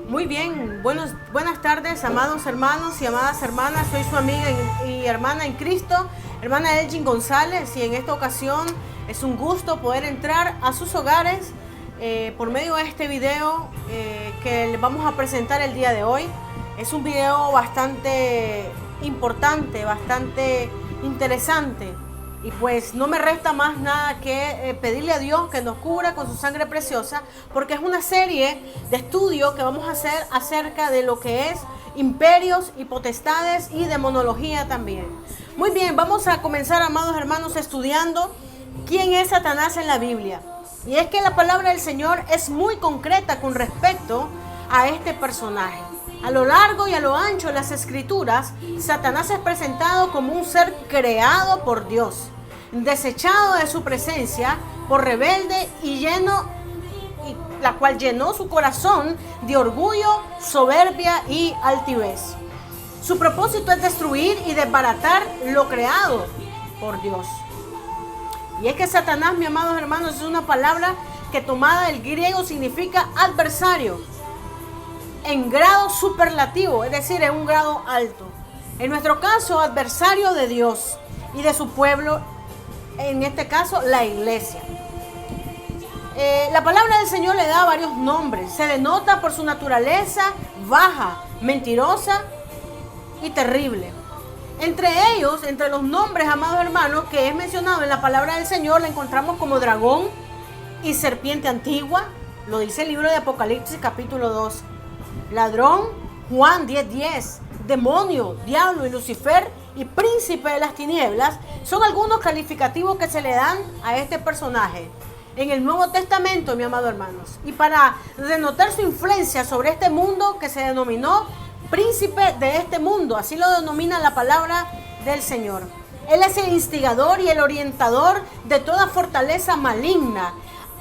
Muy bien, buenas tardes, amados hermanos y amadas hermanas. Soy su amiga y hermana en Cristo, hermana Elgin González, y en esta ocasión es un gusto poder entrar a sus hogares por medio de este video que les vamos a presentar el día de hoy. Es un video bastante importante, bastante interesante. Y pues no me resta más nada que pedirle a Dios que nos cubra con su sangre preciosa, porque es una serie de estudios que vamos a hacer acerca de lo que es imperios y potestades y demonología también. Muy bien, vamos a comenzar, amados hermanos, estudiando quién es Satanás en la Biblia. Y es que la palabra del Señor es muy concreta con respecto a este personaje. A lo largo y a lo ancho de las Escrituras, Satanás es presentado como un ser creado por Dios, desechado de su presencia por rebelde la cual llenó su corazón de orgullo, soberbia y altivez. Su propósito es destruir y desbaratar lo creado por Dios. Y es que Satanás, mis amados hermanos, es una palabra que tomada del griego significa adversario, en grado superlativo, es decir, en un grado alto. En nuestro caso, adversario de Dios y de su pueblo, en este caso, la iglesia. La palabra del Señor le da varios nombres. Se denota por su naturaleza baja, mentirosa y terrible. Entre ellos, entre los nombres, amados hermanos, que es mencionado en la palabra del Señor, la encontramos como dragón y serpiente antigua. Lo dice el libro de Apocalipsis, capítulo 2. Ladrón, Juan 10:10, demonio, diablo y Lucifer y príncipe de las tinieblas son algunos calificativos que se le dan a este personaje en el Nuevo Testamento, mis amados hermanos, y para denotar su influencia sobre este mundo que se denominó príncipe de este mundo, así lo denomina la palabra del Señor. Él es el instigador y el orientador de toda fortaleza maligna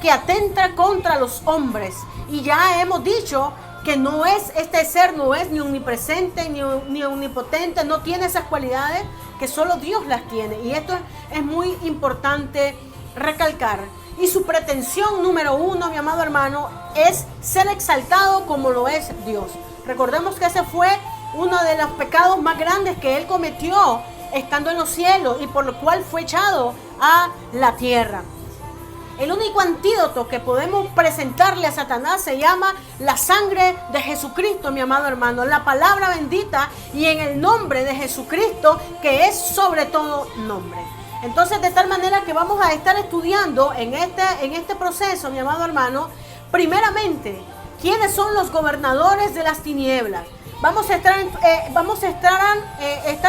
que atenta contra los hombres, y ya hemos dicho que no es este ser, no es ni omnipresente ni omnipotente, no tiene esas cualidades, que solo Dios las tiene, y esto es muy importante recalcar. Y su pretensión número uno, mi amado hermano, es ser exaltado como lo es Dios. Recordemos que ese fue uno de los pecados más grandes que él cometió estando en los cielos y por lo cual fue echado a la tierra. El único antídoto que podemos presentarle a Satanás se llama la sangre de Jesucristo, mi amado hermano, la palabra bendita y en el nombre de Jesucristo, que es sobre todo nombre. Entonces, de tal manera que vamos a estar estudiando en este proceso, mi amado hermano, primeramente, ¿quiénes son los gobernadores de las tinieblas? Vamos a estar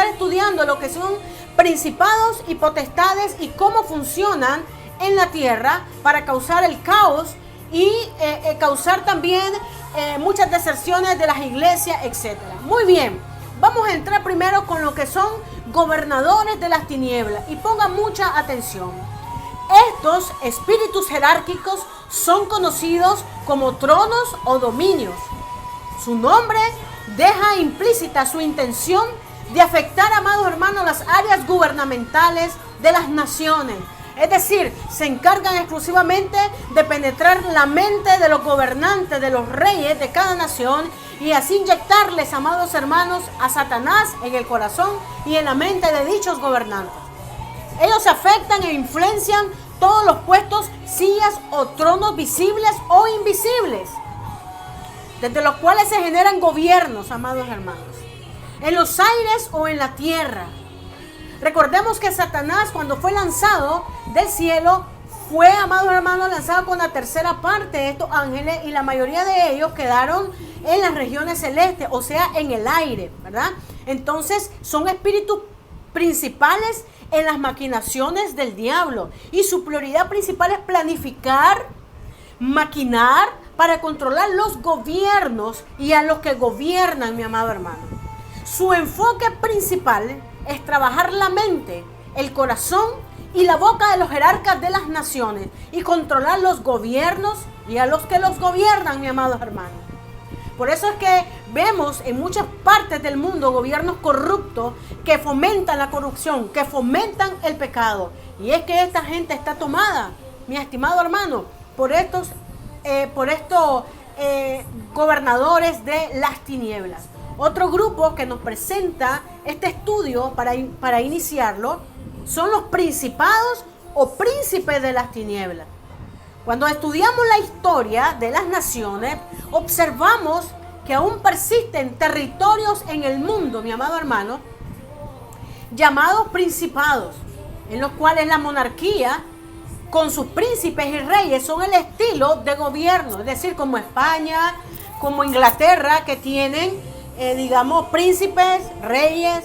estudiando lo que son principados y potestades y cómo funcionan en la tierra para causar el caos y causar también muchas deserciones de las iglesias, etc. Muy bien, vamos a entrar primero con lo que son gobernadores de las tinieblas y pongan mucha atención. Estos espíritus jerárquicos son conocidos como tronos o dominios. Su nombre deja implícita su intención de afectar, amados hermanos, las áreas gubernamentales de las naciones. Es decir, se encargan exclusivamente de penetrar la mente de los gobernantes, de los reyes de cada nación, y así inyectarles, amados hermanos, a Satanás en el corazón y en la mente de dichos gobernantes. Ellos afectan e influencian todos los puestos, sillas o tronos visibles o invisibles, desde los cuales se generan gobiernos, amados hermanos, en los aires o en la tierra. Recordemos que Satanás, cuando fue lanzado del cielo, fue, amados hermanos, lanzado con la tercera parte de estos ángeles, y la mayoría de ellos quedaron en las regiones celestes, o sea, en el aire, ¿verdad? Entonces, son espíritus principales en las maquinaciones del diablo, y su prioridad principal es planificar, maquinar para controlar los gobiernos y a los que gobiernan, mi amado hermano. Su enfoque principal es trabajar la mente, el corazón y la boca de los jerarcas de las naciones y controlar los gobiernos y a los que los gobiernan, mi amado hermano. Por eso es que vemos en muchas partes del mundo gobiernos corruptos que fomentan la corrupción, que fomentan el pecado. Y es que esta gente está tomada, mi estimado hermano, por estos gobernadores de las tinieblas. Otro grupo que nos presenta este estudio para iniciarlo son los principados o príncipes de las tinieblas. Cuando estudiamos la historia de las naciones, observamos que aún persisten territorios en el mundo, mi amado hermano, llamados principados, en los cuales la monarquía con sus príncipes y reyes son el estilo de gobierno, es decir, como España, como Inglaterra, que tienen, príncipes, reyes,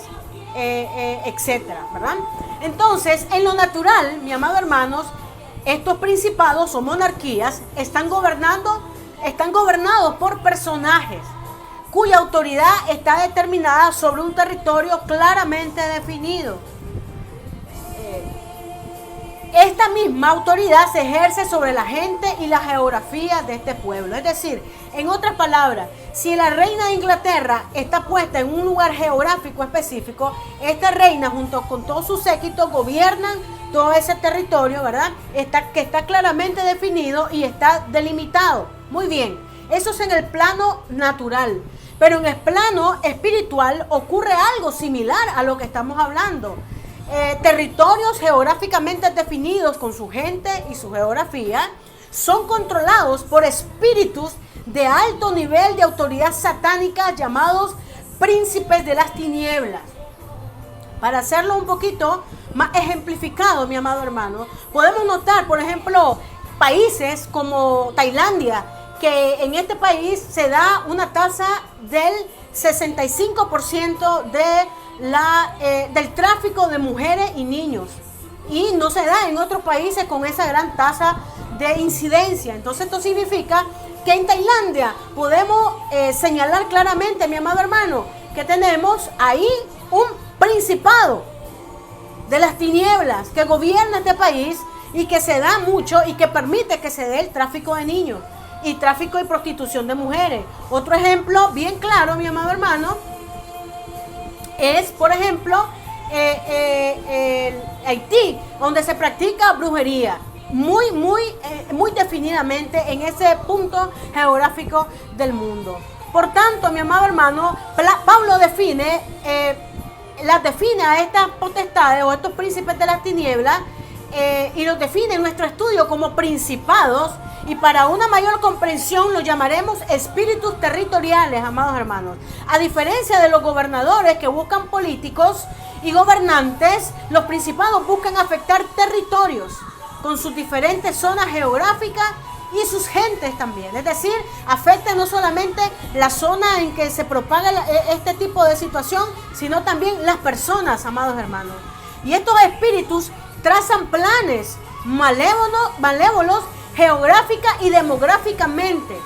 etcétera, ¿verdad? Entonces, en lo natural, mi amado hermanos, estos principados o monarquías están gobernados por personajes cuya autoridad está determinada sobre un territorio claramente definido. Esta misma autoridad se ejerce sobre la gente y la geografía de este pueblo. Es decir, en otras palabras, si la reina de Inglaterra está puesta en un lugar geográfico específico, esta reina junto con todo su séquito gobiernan todo ese territorio, ¿verdad? Que está claramente definido y está delimitado. Muy bien, eso es en el plano natural. Pero en el plano espiritual ocurre algo similar a lo que estamos hablando. Territorios geográficamente definidos con su gente y su geografía son controlados por espíritus de alto nivel de autoridad satánica llamados príncipes de las tinieblas. Para hacerlo un poquito más ejemplificado, mi amado hermano, podemos notar, por ejemplo, países como Tailandia, que en este país se da una tasa del 65% del tráfico de mujeres y niños, y no se da en otros países con esa gran tasa de incidencia. Entonces esto significa que en Tailandia podemos señalar claramente, mi amado hermano, que tenemos ahí un principado de las tinieblas que gobierna este país y que se da mucho y que permite que se dé el tráfico de niños y tráfico y prostitución de mujeres. Otro ejemplo bien claro, mi amado hermano, es, por ejemplo, Haití, donde se practica brujería muy definidamente en ese punto geográfico del mundo. Por tanto, mi amado hermano, Pablo define a estas potestades o estos príncipes de las tinieblas y los define en nuestro estudio como principados, y para una mayor comprensión los llamaremos espíritus territoriales, amados hermanos. A diferencia de los gobernadores que buscan políticos y gobernantes, los principados buscan afectar territorios con sus diferentes zonas geográficas y sus gentes también. Es decir, afecta no solamente la zona en que se propaga este tipo de situación, sino también las personas, amados hermanos. Y estos espíritus trazan planes malévolos geográfica y demográficamente.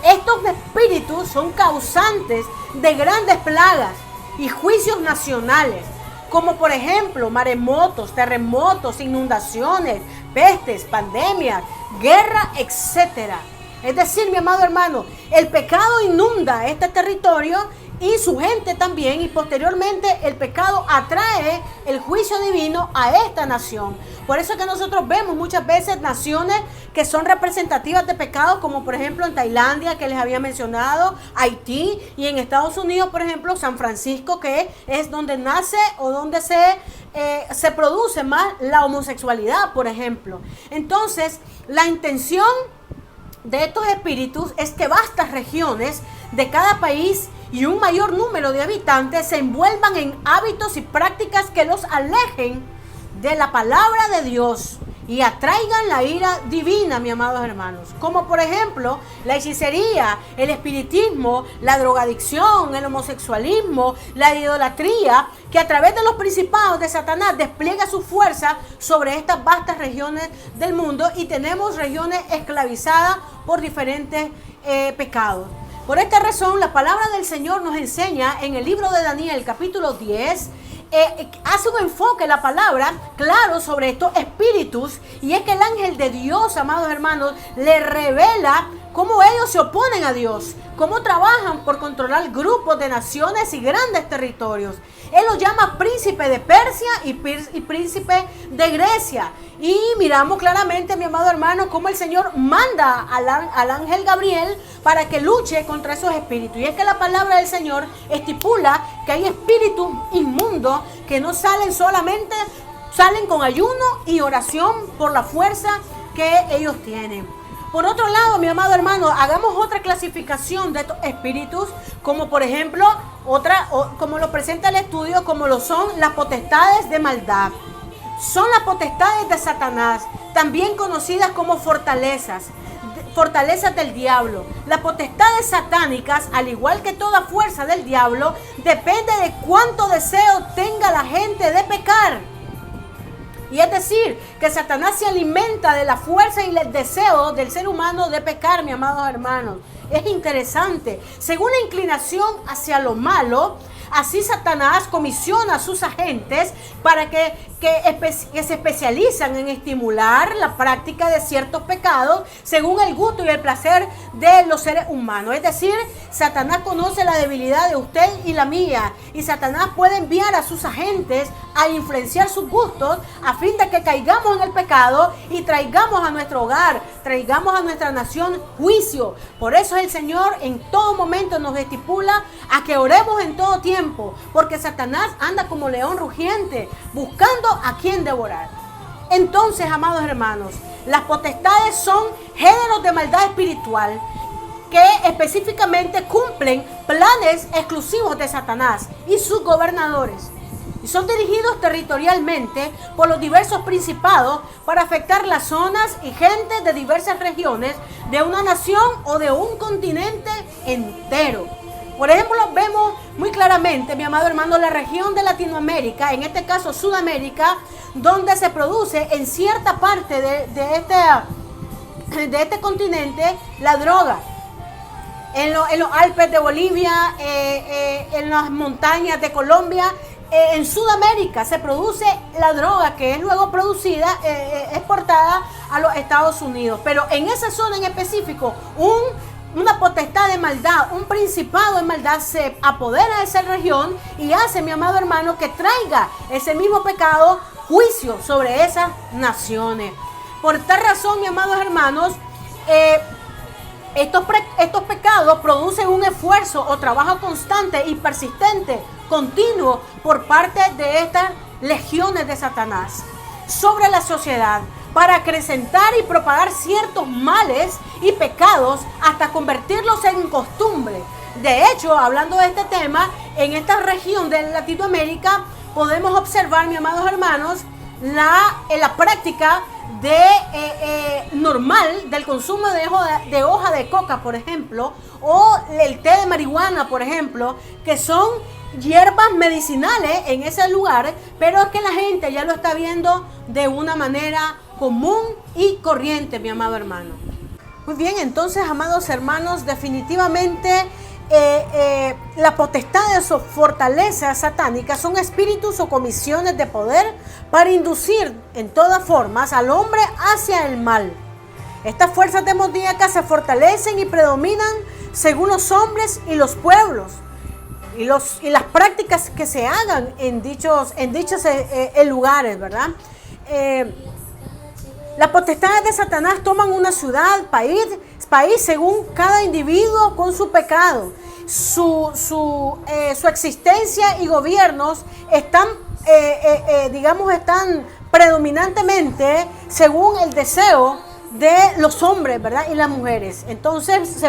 Estos espíritus son causantes de grandes plagas y juicios nacionales, como por ejemplo maremotos, terremotos, inundaciones, pestes, pandemias, guerra, etc. Es decir, mi amado hermano, el pecado inunda este territorio y su gente también, y posteriormente el pecado atrae el juicio divino a esta nación. Por eso es que nosotros vemos muchas veces naciones que son representativas de pecados, como por ejemplo en Tailandia, que les había mencionado, Haití, y en Estados Unidos, por ejemplo, San Francisco, que es donde nace o donde se produce más la homosexualidad, por ejemplo. Entonces, la intención de estos espíritus es que vastas regiones de cada país y un mayor número de habitantes se envuelvan en hábitos y prácticas que los alejen de la palabra de Dios y atraigan la ira divina, mis amados hermanos. Como por ejemplo la hechicería, el espiritismo, la drogadicción, el homosexualismo, la idolatría, que a través de los principados de Satanás despliega su fuerza sobre estas vastas regiones del mundo, y tenemos regiones esclavizadas por diferentes pecados. Por esta razón, la palabra del Señor nos enseña en el libro de Daniel, capítulo 10, hace un enfoque la palabra claro sobre estos espíritus, y es que el ángel de Dios, amados hermanos, le revela cómo ellos se oponen a Dios, cómo trabajan por controlar grupos de naciones y grandes territorios. Él los llama príncipe de Persia y príncipe de Grecia. Y miramos claramente, mi amado hermano, cómo el Señor manda al ángel Gabriel para que luche contra esos espíritus. Y es que la palabra del Señor estipula que hay espíritus inmundos que no salen solamente, salen con ayuno y oración por la fuerza que ellos tienen. Por otro lado, mi amado hermano, hagamos otra clasificación de estos espíritus, como por ejemplo, como lo presenta el estudio, como lo son las potestades de maldad. Son las potestades de Satanás, también conocidas como fortalezas del diablo. Las potestades satánicas, al igual que toda fuerza del diablo, depende de cuánto deseo tenga la gente de pecar. Y es decir, que Satanás se alimenta de la fuerza y el deseo del ser humano de pecar, mis amados hermanos. Es interesante. Según la inclinación hacia lo malo, así Satanás comisiona a sus agentes para que se especializan en estimular la práctica de ciertos pecados según el gusto y el placer de los seres humanos. Es decir, Satanás conoce la debilidad de usted y la mía, y Satanás puede enviar a sus agentes a influenciar sus gustos a fin de que caigamos en el pecado y traigamos a nuestro hogar, traigamos a nuestra nación juicio. Por eso el Señor en todo momento nos estipula a que oremos en todo tiempo, porque Satanás anda como león rugiente buscando a quien devorar. Entonces, amados hermanos, las potestades son géneros de maldad espiritual que específicamente cumplen planes exclusivos de Satanás y sus gobernadores. Y son dirigidos territorialmente por los diversos principados para afectar las zonas y gentes de diversas regiones de una nación o de un continente entero. Por ejemplo, vemos muy claramente, mi amado hermano, la región de Latinoamérica, en este caso Sudamérica, donde se produce en cierta parte de este continente la droga. En los Alpes de Bolivia, en las montañas de Colombia, en Sudamérica se produce la droga que es luego producida, exportada a los Estados Unidos. Pero en esa zona en específico, una potestad de maldad, un principado de maldad se apodera de esa región y hace, mi amado hermano, que traiga ese mismo pecado, juicio sobre esas naciones. Por tal razón, mis amados hermanos, estos pecados producen un esfuerzo o trabajo constante y persistente, continuo, por parte de estas legiones de Satanás sobre la sociedad, para acrecentar y propagar ciertos males y pecados hasta convertirlos en costumbre. De hecho, hablando de este tema, en esta región de Latinoamérica podemos observar, mis amados hermanos, la práctica normal del consumo de hoja de coca, por ejemplo, o el té de marihuana, por ejemplo, que son hierbas medicinales en ese lugar, pero es que la gente ya lo está viendo de una manera común y corriente, mi amado hermano. Muy bien, entonces, amados hermanos, definitivamente las potestades o fortalezas satánicas son espíritus o comisiones de poder para inducir en todas formas al hombre hacia el mal. Estas fuerzas demoníacas se fortalecen y predominan según los hombres y los pueblos y las prácticas que se hagan en dichos lugares, ¿verdad? Las potestades de Satanás toman una ciudad, país según cada individuo con su pecado. Su existencia y gobiernos están predominantemente según el deseo de los hombres, ¿verdad? Y las mujeres. Entonces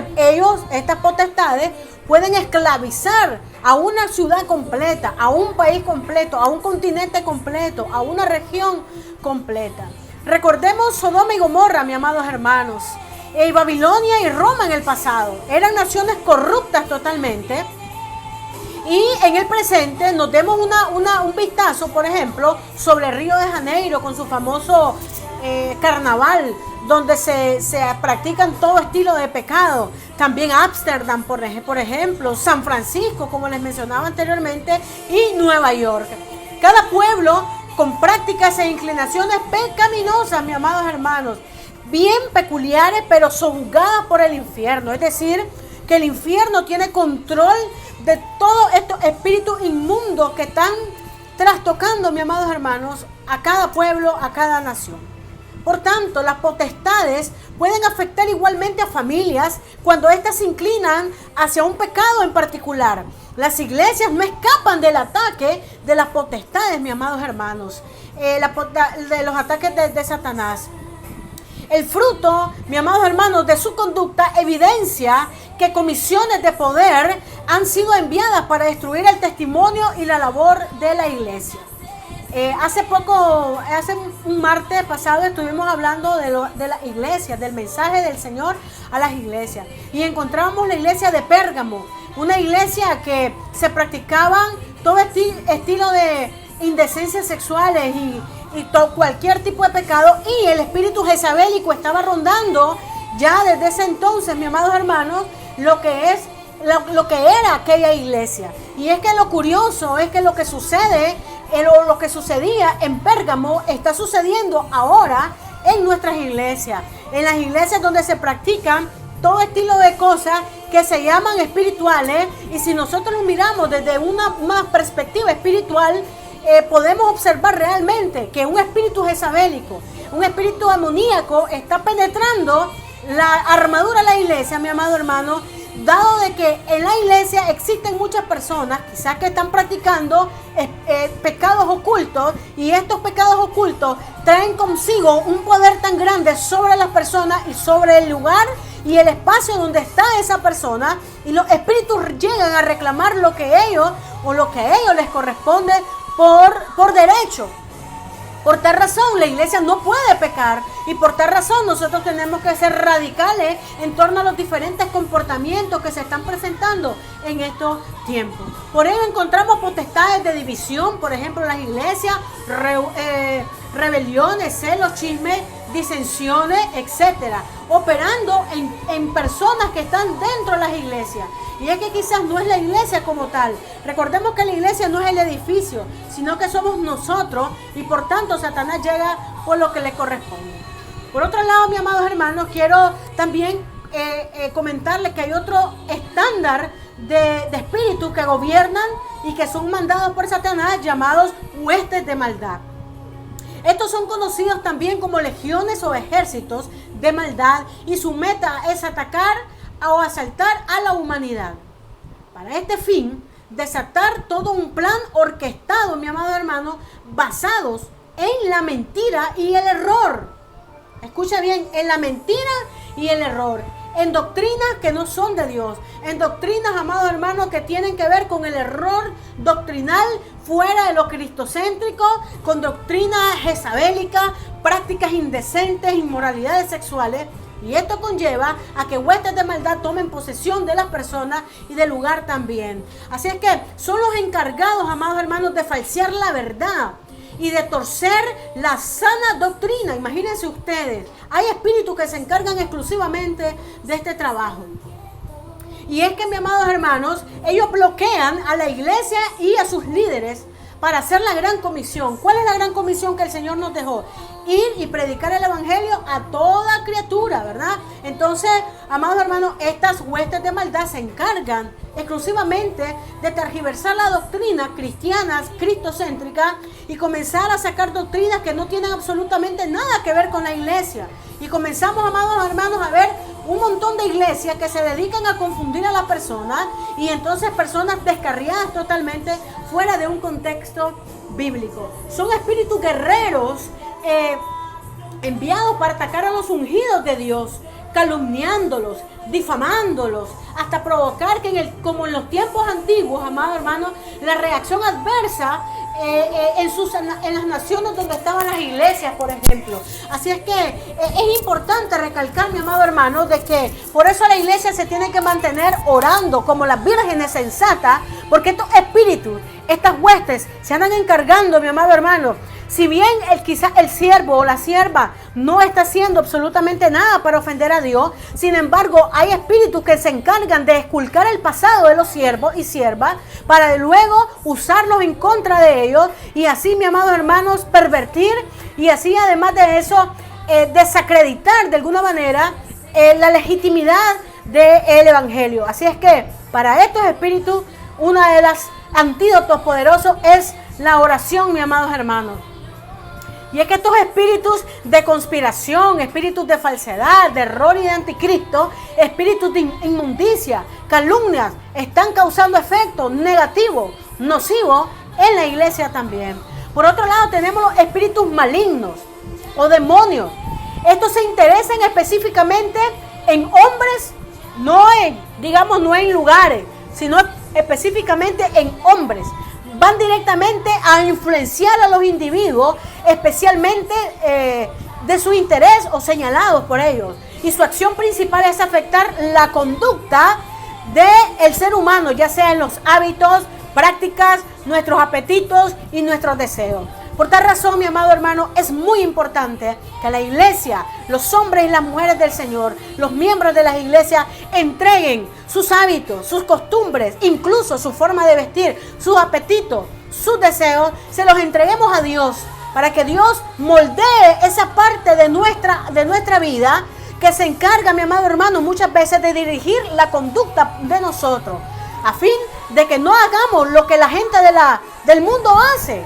estas potestades pueden esclavizar a una ciudad completa, a un país completo, a un continente completo, a una región completa. Recordemos Sodoma y Gomorra, mis amados hermanos, y Babilonia y Roma en el pasado. Eran naciones corruptas totalmente. Y en el presente nos demos un vistazo, por ejemplo, sobre Río de Janeiro con su famoso carnaval, donde se practican todo estilo de pecado. También Ámsterdam, por ejemplo, San Francisco, como les mencionaba anteriormente, y Nueva York. Cada pueblo con prácticas e inclinaciones pecaminosas, mis amados hermanos. bien peculiares, pero sojuzgadas por el infierno. Es decir, que el infierno tiene control de todos estos espíritus inmundos que están trastocando, mis amados hermanos, a cada pueblo, a cada nación. Por tanto, las potestades pueden afectar igualmente a familias cuando éstas se inclinan hacia un pecado en particular. Las iglesias no escapan del ataque de las potestades, mis amados hermanos, de los ataques de Satanás. El fruto, mis amados hermanos, de su conducta evidencia que comisiones de poder han sido enviadas para destruir el testimonio y la labor de la iglesia. Hace un martes pasado estuvimos hablando de las iglesias, del mensaje del Señor a las iglesias. Y encontramos la iglesia de Pérgamo, una iglesia que se practicaban todo estilo de indecencias sexuales y cualquier tipo de pecado, y el espíritu jezabélico estaba rondando ya desde ese entonces, mis amados hermanos, lo que era aquella iglesia. Y es que lo curioso es que lo que sucedía en Pérgamo está sucediendo ahora en nuestras iglesias, en las iglesias donde se practican todo estilo de cosas que se llaman espirituales. Y si nosotros lo miramos desde una perspectiva espiritual, podemos observar realmente que un espíritu jezabélico, un espíritu amoníaco está penetrando la armadura de la iglesia, mi amado hermano, dado de que en la iglesia existen muchas personas quizás que están practicando pecados ocultos, y estos pecados ocultos traen consigo un poder tan grande sobre las personas y sobre el lugar y el espacio donde está esa persona, y los espíritus llegan a reclamar lo que a ellos les corresponde por derecho. Por tal razón la iglesia no puede pecar, y por tal razón nosotros tenemos que ser radicales en torno a los diferentes comportamientos que se están presentando en estos tiempos. Por ello encontramos potestades de división, por ejemplo en las iglesias, rebeliones, celos, chismes, disensiones, etcétera, operando en personas que están dentro de las iglesias. Y es que quizás no es la iglesia como tal. Recordemos que la iglesia no es el edificio, sino que somos nosotros, y por tanto Satanás llega por lo que le corresponde. Por otro lado, mis amados hermanos, quiero también comentarles que hay otro estándar de espíritus que gobiernan y que son mandados por Satanás, llamados huestes de maldad. Estos son conocidos también como legiones o ejércitos de maldad, y su meta es atacar o asaltar a la humanidad. Para este fin, desatar todo un plan orquestado, mi amado hermano, basados en la mentira y el error. Escucha bien, en la mentira y el error. En doctrinas que no son de Dios, en doctrinas, amados hermanos, que tienen que ver con el error doctrinal fuera de lo cristocéntrico, con doctrinas jezabélicas, prácticas indecentes, inmoralidades sexuales. Y esto conlleva a que huestes de maldad tomen posesión de las personas y del lugar también. Así es que son los encargados, amados hermanos, de falsear la verdad y de torcer la sana doctrina. Imagínense ustedes, hay espíritus que se encargan exclusivamente de este trabajo. Y es que, mis amados hermanos, ellos bloquean a la iglesia y a sus líderes para hacer la gran comisión. ¿Cuál es la gran comisión que el Señor nos dejó? Ir y predicar el evangelio a toda criatura, ¿verdad? Entonces, amados hermanos, estas huestes de maldad se encargan exclusivamente de tergiversar la doctrina cristiana, cristocéntrica, y comenzar a sacar doctrinas que no tienen absolutamente nada que ver con la iglesia. Y comenzamos, amados hermanos, a ver un montón de iglesias que se dedican a confundir a la persona, y entonces personas descarriadas totalmente fuera de un contexto bíblico. Son espíritus guerreros enviados para atacar a los ungidos de Dios, calumniándolos, difamándolos, hasta provocar que como en los tiempos antiguos, amados hermanos, la reacción adversa en las naciones donde estaban las iglesias, por ejemplo. Así es que es importante recalcar, mi amado hermano, de que por eso la iglesia se tiene que mantener orando como las vírgenes sensatas, porque estos espíritus, estas huestes, se andan encargando, mi amado hermano. Si bien quizás el siervo o la sierva no está haciendo absolutamente nada para ofender a Dios, sin embargo, hay espíritus que se encargan de esculcar el pasado de los siervos y siervas para luego usarlos en contra de ellos, y así, mis amados hermanos, pervertir, y así, además de eso, desacreditar de alguna manera la legitimidad del evangelio. Así es que para estos espíritus, una de las antídotos poderosos es la oración, mis amados hermanos. Y es que estos espíritus de conspiración, espíritus de falsedad, de error y de anticristo, espíritus de inmundicia, calumnias, están causando efectos negativos, nocivos en la iglesia también. Por otro lado, tenemos los espíritus malignos o demonios. Estos se interesan específicamente en hombres, no en lugares, sino específicamente en hombres. Van directamente a influenciar a los individuos, especialmente de su interés o señalados por ellos. Y su acción principal es afectar la conducta del ser humano, ya sea en los hábitos, prácticas, nuestros apetitos y nuestros deseos. Por tal razón, mi amado hermano, es muy importante que la iglesia, los hombres y las mujeres del Señor, los miembros de las iglesias, entreguen sus hábitos, sus costumbres, incluso su forma de vestir, sus apetitos, sus deseos, se los entreguemos a Dios, para que Dios moldee esa parte de nuestra vida que se encarga, mi amado hermano, muchas veces de dirigir la conducta de nosotros, a fin de que no hagamos lo que la gente del mundo hace.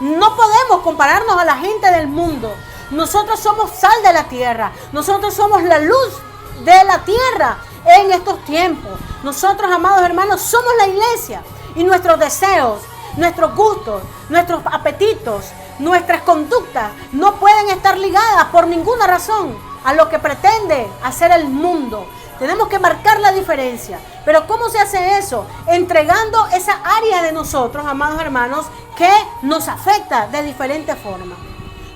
No podemos compararnos a la gente del mundo. Nosotros somos sal de la tierra. Nosotros somos la luz de la tierra en estos tiempos. Nosotros, amados hermanos, somos la iglesia. Y nuestros deseos, nuestros gustos, nuestros apetitos, nuestras conductas no pueden estar ligadas por ninguna razón a lo que pretende hacer el mundo. Tenemos que marcar la diferencia. Pero ¿cómo se hace eso? Entregando esa área de nosotros, amados hermanos, que nos afecta de diferentes formas.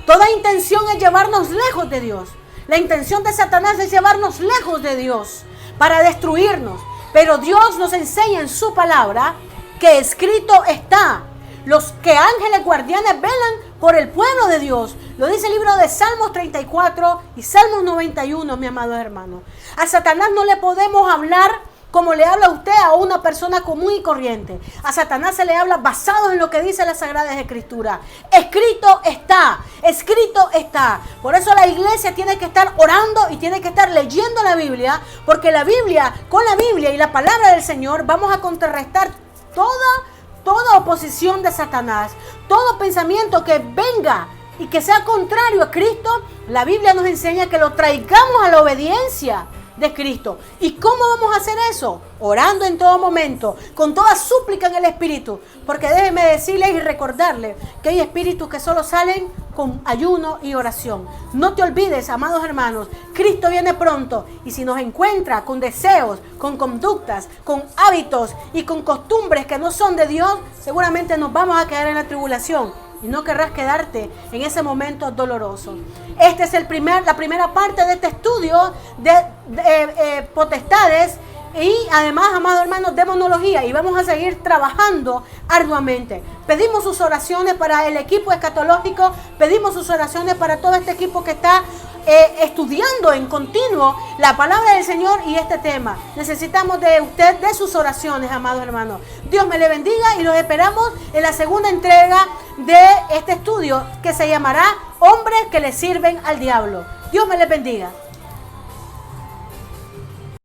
Toda intención es llevarnos lejos de Dios. La intención de Satanás es llevarnos lejos de Dios para destruirnos. Pero Dios nos enseña en su palabra que escrito está: los que ángeles guardianes velan por el pueblo de Dios. Lo dice el libro de Salmos 34 y Salmos 91, mi amado hermano. A Satanás no le podemos hablar como le habla usted a una persona común y corriente. A Satanás se le habla basado en lo que dice las Sagradas Escrituras. Escrito está, escrito está. Por eso la iglesia tiene que estar orando y tiene que estar leyendo la Biblia, porque la Biblia, con la Biblia y la palabra del Señor, vamos a contrarrestar toda oposición de Satanás, todo pensamiento que venga y que sea contrario a Cristo. La Biblia nos enseña que lo traigamos a la obediencia de Cristo. ¿Y cómo vamos a hacer eso? Orando en todo momento, con toda súplica en el Espíritu, porque déjeme decirles y recordarles que hay espíritus que solo salen con ayuno y oración. No te olvides, amados hermanos, Cristo viene pronto, y si nos encuentra con deseos, con conductas, con hábitos y con costumbres que no son de Dios, seguramente nos vamos a quedar en la tribulación y no querrás quedarte en ese momento doloroso. Esta es la primera parte de este estudio de potestades y además, amados hermanos, demonología, y vamos a seguir trabajando arduamente. Pedimos sus oraciones para el equipo escatológico, pedimos sus oraciones para todo este equipo que está estudiando en continuo la palabra del Señor y este tema. Necesitamos de usted, de sus oraciones, amados hermanos. Dios me le bendiga y los esperamos en la segunda entrega de este estudio que se llamará Hombres que le sirven al diablo. Dios me le bendiga.